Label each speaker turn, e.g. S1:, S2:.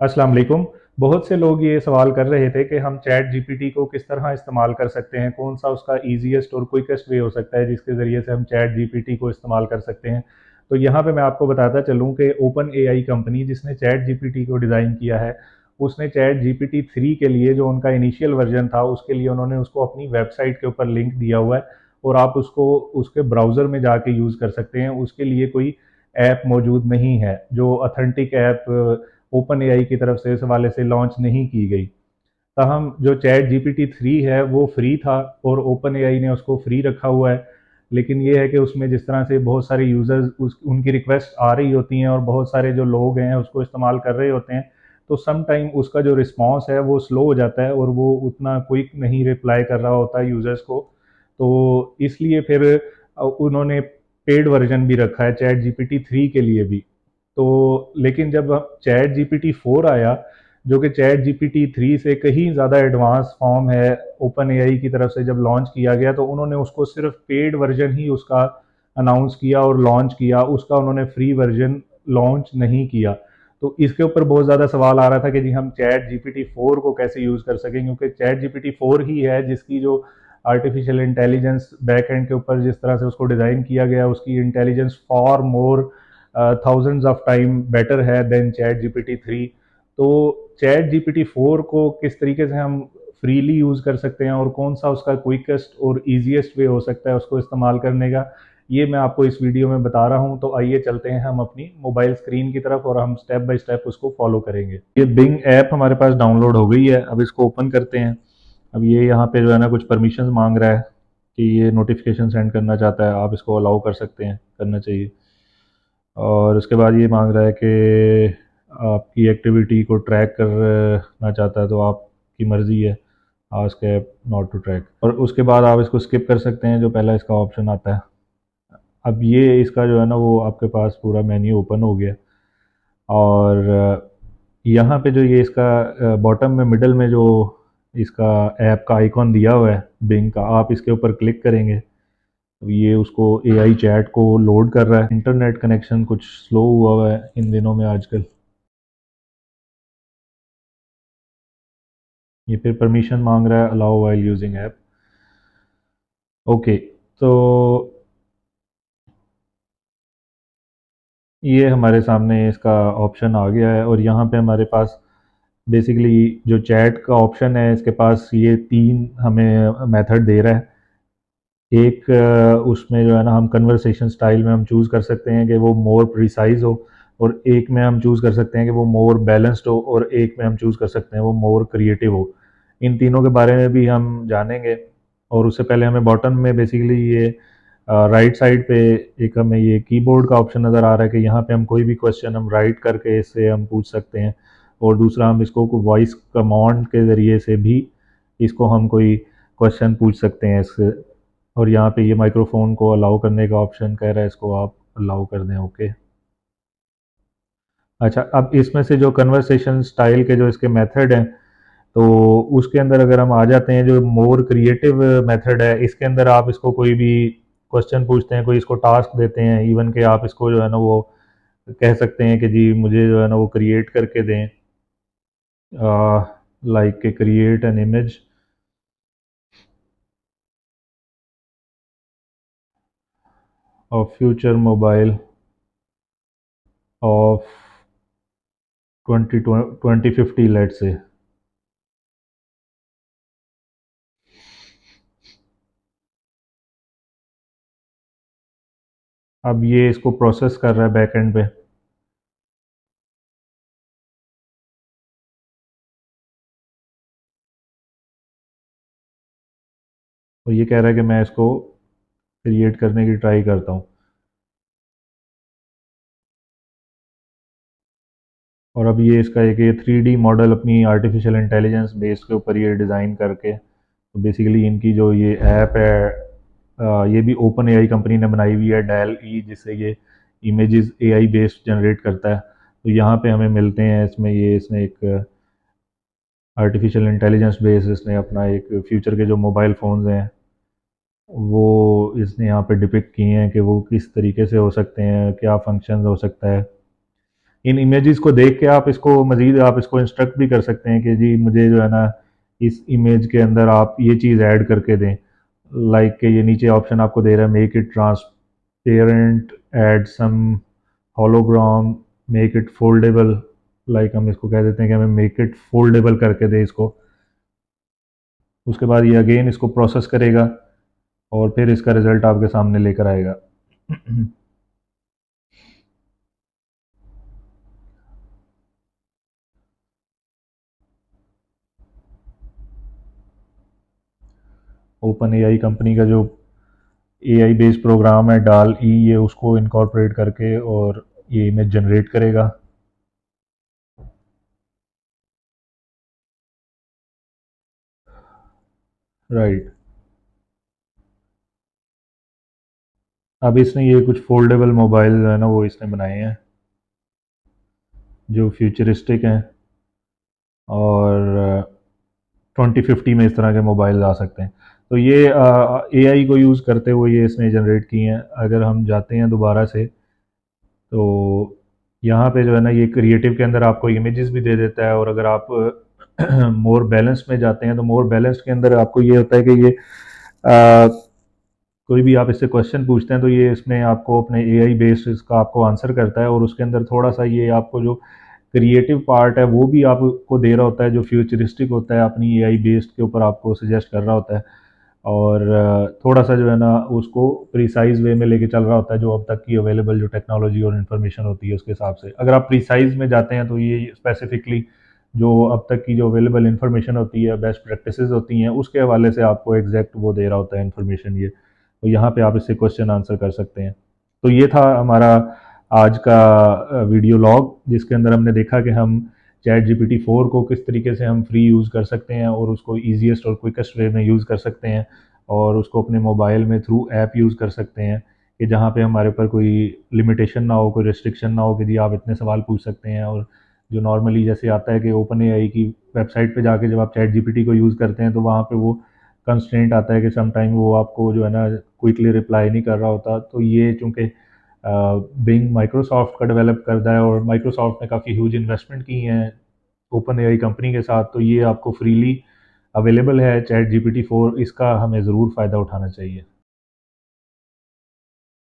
S1: अस्सलाम वालेकुम। बहुत से लोग ये सवाल कर रहे थे कि हम चैट जीपीटी को किस तरह इस्तेमाल कर सकते हैं, कौन सा उसका ईजीएस्ट और क्विकेस्ट वे हो सकता है जिसके ज़रिए से हम चैट जीपीटी को इस्तेमाल कर सकते हैं। तो यहाँ पे मैं आपको बताता चलूँ कि ओपन एआई कंपनी जिसने चैट जीपीटी को डिज़ाइन किया है, उसने चैट जीपीटी 3 के लिए जो उनका इनिशियल वर्जन था, उसके लिए उन्होंने उसको अपनी वेबसाइट के ऊपर लिंक दिया हुआ है और आप उसको उसके ब्राउज़र में जाके यूज़ कर सकते हैं। उसके लिए कोई ऐप मौजूद नहीं है, जो ऑथेंटिक ऐप ओपन एआई की तरफ से इस हवाले से लॉन्च नहीं की गई। ताहम जो चैट जीपीटी 3 है वो फ्री था और ओपन एआई ने उसको फ्री रखा हुआ है। लेकिन ये है कि उसमें जिस तरह से बहुत सारे यूज़र्स उनकी रिक्वेस्ट आ रही होती हैं और बहुत सारे जो लोग हैं उसको इस्तेमाल कर रहे होते हैं, तो सम टाइम उसका जो रिस्पॉन्स है वो स्लो हो जाता है और वो उतना क्विक नहीं रिप्लाई कर रहा होता है यूज़र्स को। तो इसलिए फिर उन्होंने पेड वर्जन भी रखा है चैट जीपीटी 3 के लिए भी। तो लेकिन जब चैट जीपीटी 4 आया, जो कि चैट जीपीटी 3 से कहीं ज़्यादा एडवांस फॉर्म है, ओपन एआई की तरफ से जब लॉन्च किया गया तो उन्होंने उसको सिर्फ पेड वर्जन ही उसका अनाउंस किया और लॉन्च किया, उसका उन्होंने फ्री वर्जन लॉन्च नहीं किया। तो इसके ऊपर बहुत ज़्यादा सवाल आ रहा था कि जी हम चैट जीपीटी 4 को कैसे यूज़ कर सकें, क्योंकि चैट जीपीटी 4 ही है जिसकी जो आर्टिफिशियल इंटेलिजेंस बैक एंड के ऊपर जिस तरह से उसको डिज़ाइन किया गया, उसकी intelligence for more thousands of time better है देन चैट जीपीटी 3। तो चैट जीपीटी 4 को किस तरीके से हम फ्रीली यूज़ कर सकते हैं और कौन सा उसका क्विकेस्ट और ईजीएस्ट वे हो सकता है उसको इस्तेमाल करने का, ये मैं आपको इस वीडियो में बता रहा हूँ। तो आइए चलते हैं हम अपनी मोबाइल स्क्रीन की तरफ और हम स्टेप बाय स्टेप उसको फॉलो करेंगे। ये बिंग ऐप हमारे पास डाउनलोड हो गई है, अब इसको ओपन करते हैं। अब ये यहाँ पे जो है ना कुछ परमिशन मांग रहा है कि ये नोटिफिकेशन सेंड करना चाहता है, आप इसको अलाउ कर सकते हैं, करना चाहिए। और उसके बाद ये मांग रहा है कि आपकी एक्टिविटी को ट्रैक करना चाहता है, तो आपकी मर्ज़ी है, ask app not to track, और उसके बाद आप इसको स्किप कर सकते हैं जो पहला इसका ऑप्शन आता है। अब ये इसका जो है ना वो आपके पास पूरा मेन्यू ओपन हो गया। और यहाँ पे जो ये इसका बॉटम में मिडल में जो इसका ऐप का आइकॉन दिया हुआ है बिंग का, आप इसके ऊपर क्लिक करेंगे तो ये उसको एआई चैट को लोड कर रहा है। इंटरनेट कनेक्शन कुछ स्लो हुआ है इन दिनों में आजकल। ये फिर परमिशन मांग रहा है, allow while using app. Okay, तो ये हमारे सामने इसका ऑप्शन आ गया है और यहाँ पे हमारे पास बेसिकली जो चैट का ऑप्शन है, इसके पास ये तीन हमें मेथड दे रहा है। एक उसमें जो है ना हम कन्वर्सेशन स्टाइल में हम चूज़ कर सकते हैं कि वो मोर प्रिसाइज हो, और एक में हम चूज़ कर सकते हैं कि वो मोर बैलेंस्ड हो, और एक में हम चूज़ कर सकते हैं वो मोर क्रिएटिव हो। इन तीनों के बारे में भी हम जानेंगे। और उससे पहले हमें बॉटम में बेसिकली ये राइट साइड पे एक हमें ये कीबोर्ड का ऑप्शन नज़र आ रहा है कि यहाँ पे हम कोई भी क्वेश्चन हम राइट करके इससे हम पूछ सकते हैं। और दूसरा हम इसको वॉइस कमांड के ज़रिए से भी इसको हम कोई क्वेश्चन पूछ सकते हैं इससे। और यहाँ पे ये माइक्रोफोन को अलाउ करने का ऑप्शन कह रहा है, इसको आप अलाउ कर दें। ओके। अच्छा, अब इसमें से जो कन्वर्सेशन स्टाइल के जो इसके मेथड हैं, तो उसके अंदर अगर हम आ जाते हैं, जो मोर क्रिएटिव मेथड है, इसके अंदर आप इसको कोई भी क्वेश्चन पूछते हैं, कोई इसको टास्क देते हैं, इवन के आप इसको जो है ना वो कह सकते हैं कि जी मुझे जो है ना वो क्रिएट करके दें, like create an image of future mobile of 2050 लेट से। अब ये इसको प्रोसेस कर रहा है बैक एंड पे। और ये कह रहा है कि मैं इसको क्रिएट करने की ट्राई करता हूँ। और अब ये इसका एक ये 3D मॉडल अपनी आर्टिफिशियल इंटेलिजेंस बेस के ऊपर ये डिज़ाइन करके, तो बेसिकली इनकी जो ये ऐप है, ये भी ओपन एआई कंपनी ने बनाई हुई है, डेल ई, जिससे ये इमेजेस एआई बेस्ड जनरेट करता है। तो यहाँ पे हमें मिलते हैं इसमें, ये इसने एक आर्टिफिशियल इंटेलिजेंस बेस इसने अपना एक फ्यूचर के जो मोबाइल फ़ोन्स हैं वो इसने यहाँ पे डिपिक्ट किए हैं कि वो किस तरीके से हो सकते हैं, क्या फंक्शंस हो सकता है। इन इमेजेस को देख के आप इसको मज़ीद आप इसको इंस्ट्रक्ट भी कर सकते हैं कि जी मुझे जो है ना इस इमेज के अंदर आप ये चीज़ ऐड करके दें। लाइक के ये नीचे ऑप्शन आपको दे रहा है, make it transparent, add some hologram, make it foldable. Like हम इसको कह देते हैं कि हमें मेक इट फोल्डेबल करके दे इसको। उसके बाद ये अगेन इसको प्रोसेस करेगा और फिर इसका रिजल्ट आपके सामने लेकर आएगा। ओपन एआई कंपनी का जो एआई बेस्ड प्रोग्राम है डाल ई, ये उसको इनकॉर्पोरेट करके और ये इमेज जनरेट करेगा। राइट। अब इसने ये कुछ फोल्डेबल मोबाइल जो है ना वो इसने बनाए हैं जो फ्यूचरिस्टिक हैं, और 2050 में इस तरह के मोबाइल आ सकते हैं। तो ये एआई को यूज़ करते हुए ये इसने जनरेट किए हैं। अगर हम जाते हैं दोबारा से, तो यहाँ पे जो है ना ये क्रिएटिव के अंदर आपको इमेजेस भी दे देता है, और अगर आप मोर बैलेंस में जाते हैं तो मोर बैलेंस के अंदर आपको ये होता है कि ये कोई भी आप इससे क्वेश्चन पूछते हैं तो ये इसमें आपको अपने एआई बेस्ड इसका आपको आंसर करता है, और उसके अंदर थोड़ा सा ये आपको जो क्रिएटिव पार्ट है वो भी आपको दे रहा होता है, जो फ्यूचरिस्टिक होता है अपनी एआई बेस्ड के ऊपर आपको सजेस्ट कर रहा होता है। और थोड़ा सा जो है ना उसको प्रिसाइज वे में लेके चल रहा होता है, जो अब तक की अवेलेबल जो टेक्नोलॉजी और इन्फॉर्मेशन होती है उसके हिसाब से। अगर आप प्रिसाइज में जाते हैं तो ये स्पेसिफिकली जो अब तक की जो अवेलेबल इन्फॉर्मेशन होती है, बेस्ट प्रैक्टिसेस होती हैं, उसके हवाले से आपको एग्जैक्ट वो दे रहा होता है इन्फॉर्मेशन ये। तो यहाँ पे आप इससे क्वेश्चन आंसर कर सकते हैं। तो ये था हमारा आज का वीडियो लॉग, जिसके अंदर हमने देखा कि हम चैट जीपीटी 4 को किस तरीके से हम फ्री यूज़ कर सकते हैं और उसको ईजीएस्ट और क्विकेस्ट वे में यूज़ कर सकते हैं, और उसको अपने मोबाइल में थ्रू ऐप यूज़ कर सकते हैं कि जहाँ पे हमारे ऊपर कोई लिमिटेशन ना हो, कोई रिस्ट्रिक्शन ना हो कि जी आप इतने सवाल पूछ सकते हैं। और जो नॉर्मली जैसे आता है कि ओपन एआई की वेबसाइट पे जाके जब आप चैट जीपीटी को यूज़ करते हैं तो वहाँ पे वो कंस्ट्रेंट आता है कि सम टाइम वो आपको जो है ना क्विकली रिप्लाई नहीं कर रहा होता। तो ये चूँकि बिंग माइक्रोसॉफ्ट का डेवलप करता है और माइक्रोसॉफ्ट ने काफ़ी ह्यूज इन्वेस्टमेंट की हैं ओपन एआई कंपनी के साथ, तो ये आपको फ्रीली अवेलेबल है चैट जीपीटी 4। इसका हमें ज़रूर फ़ायदा उठाना चाहिए।